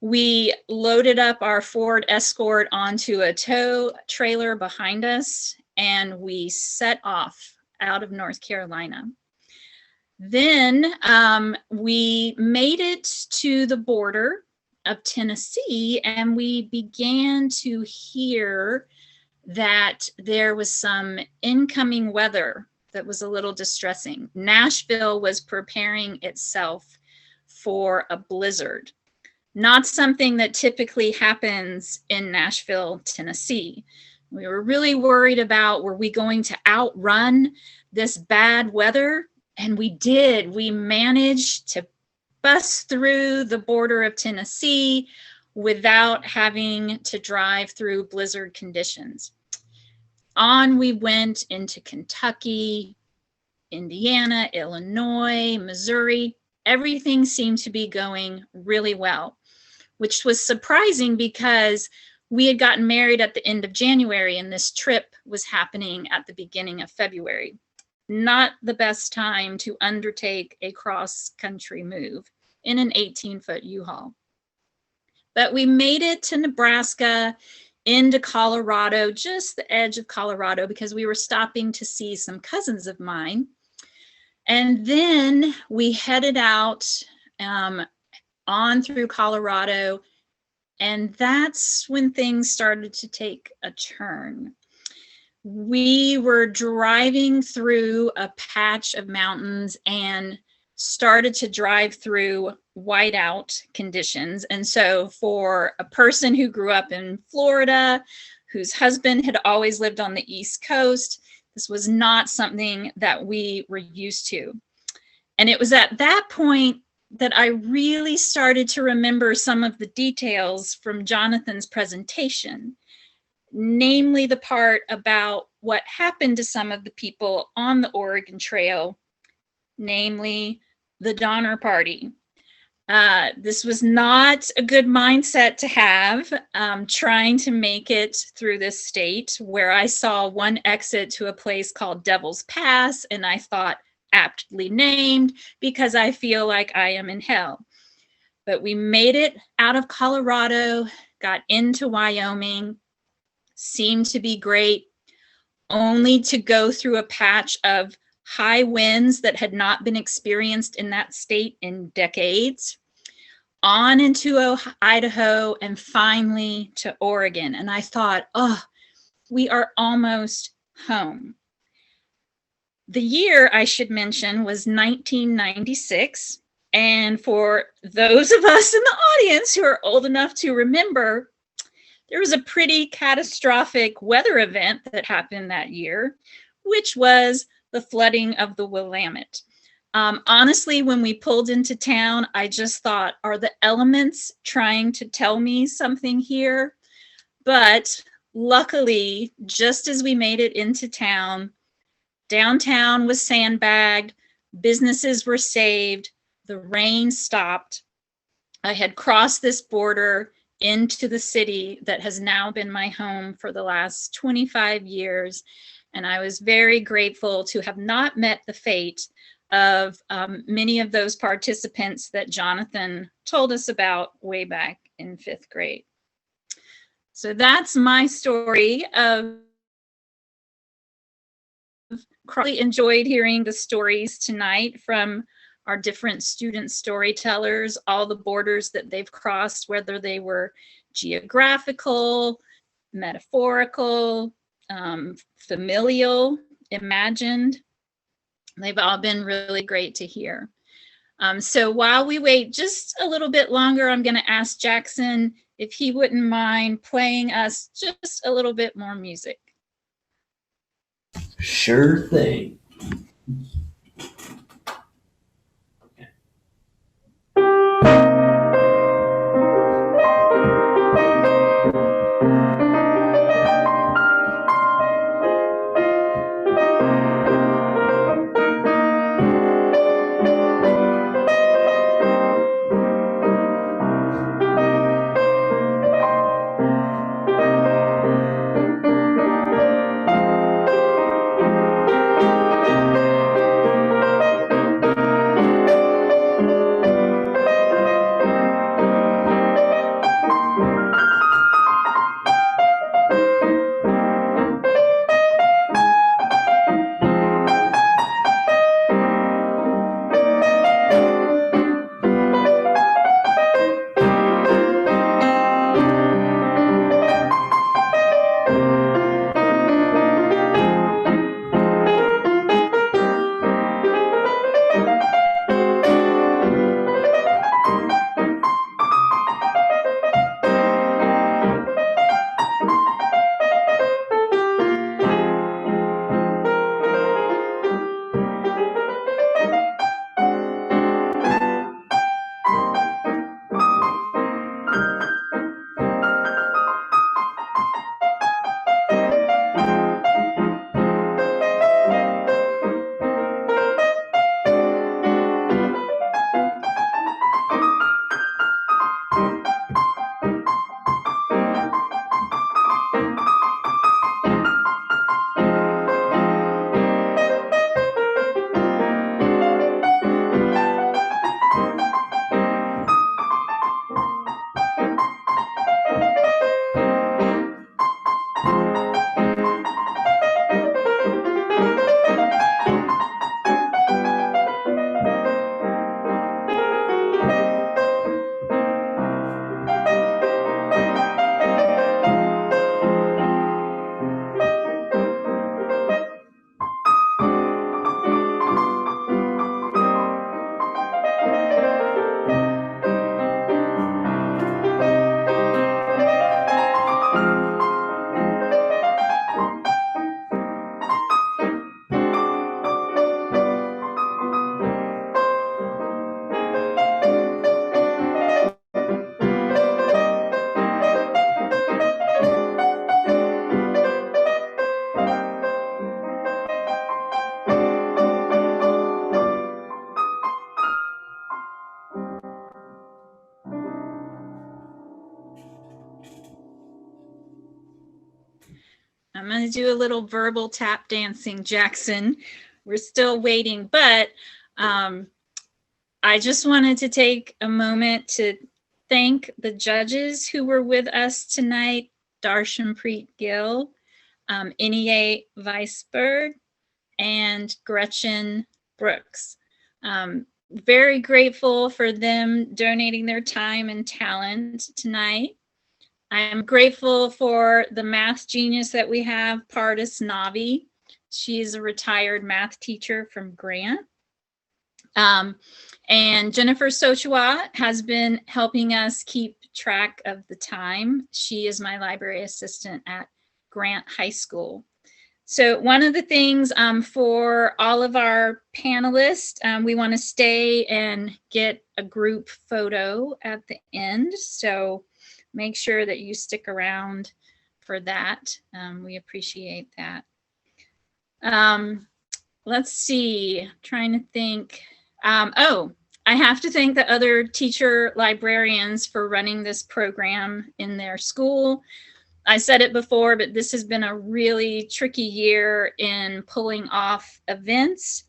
Speaker 1: We loaded up our Ford Escort onto a tow trailer behind us, and we set off out of North Carolina. Then we made it to the border of Tennessee, and we began to hear that there was some incoming weather that was a little distressing. Nashville was preparing itself for a blizzard, not something that typically happens in Nashville, Tennessee. We were really worried about, were we going to outrun this bad weather? And we did. We managed to bust through the border of Tennessee without having to drive through blizzard conditions. On we went into Kentucky, Indiana, Illinois, Missouri. Everything seemed to be going really well, which was surprising because we had gotten married at the end of January and this trip was happening at the beginning of February. Not the best time to undertake a cross-country move in an 18-foot U-Haul. But we made it to Nebraska, into Colorado, just the edge of Colorado, because we were stopping to see some cousins of mine. And then we headed out on through Colorado, and that's when things started to take a turn. We were driving through a patch of mountains and started to drive through whiteout conditions. And so for a person who grew up in Florida, whose husband had always lived on the East Coast, this was not something that we were used to. And it was at that point that I really started to remember some of the details from Jonathan's presentation, namely the part about what happened to some of the people on the Oregon Trail, namely the Donner Party. This was not a good mindset to have, trying to make it through this state where I saw one exit to a place called Devil's Pass, and I thought, aptly named, because I feel like I am in hell. But we made it out of Colorado, got into Wyoming, seemed to be great, only to go through a patch of high winds that had not been experienced in that state in decades, on into Idaho, and finally to Oregon. And I thought, oh, we are almost home. The year, I should mention, was 1996. And for those of us in the audience who are old enough to remember, there was a pretty catastrophic weather event that happened that year, which was the flooding of the Willamette. Honestly, when we pulled into town, I just thought, are the elements trying to tell me something here? But luckily, just as we made it into town, downtown was sandbagged, businesses were saved, the rain stopped. I had crossed this border into the city that has now been my home for the last 25 years. And I was very grateful to have not met the fate of many of those participants that Jonathan told us about way back in 5th grade. So that's my story of really enjoyed hearing the stories tonight from our different student storytellers, all the borders that they've crossed, whether they were geographical, metaphorical, familial, imagined. They've all been really great to hear. So while we wait just a little bit longer, I'm going to ask Jackson if he wouldn't mind playing us just a little bit more music.
Speaker 3: Sure thing.
Speaker 1: I'm going to do a little verbal tap dancing, Jackson. We're still waiting, but I just wanted to take a moment to thank the judges who were with us tonight, Darshanpreet Gill, Inie Weisberg, and Gretchen Brooks. Very grateful for them donating their time and talent tonight. I'm grateful for the math genius that we have, Pardis Navi. She's a retired math teacher from Grant. And Jennifer Sochua has been helping us keep track of the time. She is my library assistant at Grant High School. So one of the things for all of our panelists, we want to stay and get a group photo at the end. So make sure that you stick around for that. We appreciate that. Let's see, trying to think. Oh, I have to thank the other teacher librarians for running this program in their school. I said it before, but this has been a really tricky year in pulling off events.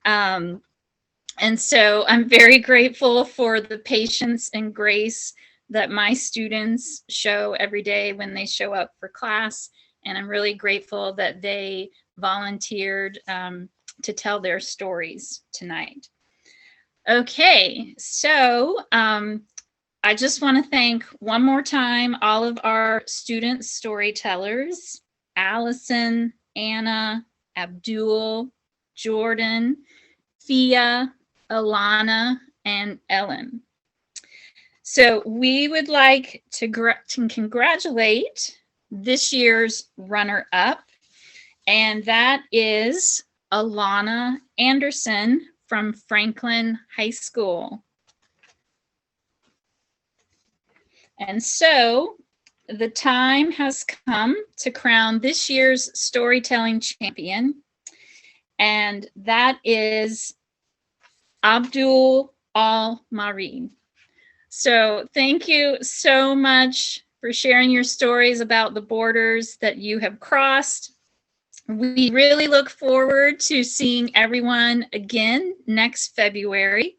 Speaker 1: And so I'm very grateful for the patience and grace that my students show every day when they show up for class. And I'm really grateful that they volunteered to tell their stories tonight. Okay, so I just want to thank one more time all of our student storytellers, Allison, Anna, Abdul, Jordan, Thea, Alana, and Ellen. So we would like to congratulate this year's runner-up, and that is Alana Anderson from Franklin High School. And so the time has come to crown this year's storytelling champion, and that is Abdul Al-Masri. So thank you so much for sharing your stories about the borders that you have crossed. We really look forward to seeing everyone again next February,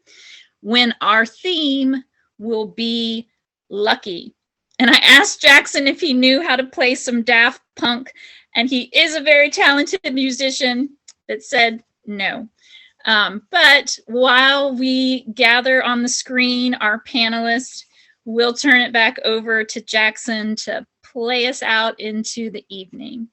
Speaker 1: when our theme will be lucky. And I asked Jackson if he knew how to play some Daft Punk, and he is a very talented musician, that said no. But while we gather on the screen our panelists, we'll turn it back over to Jackson to play us out into the evening.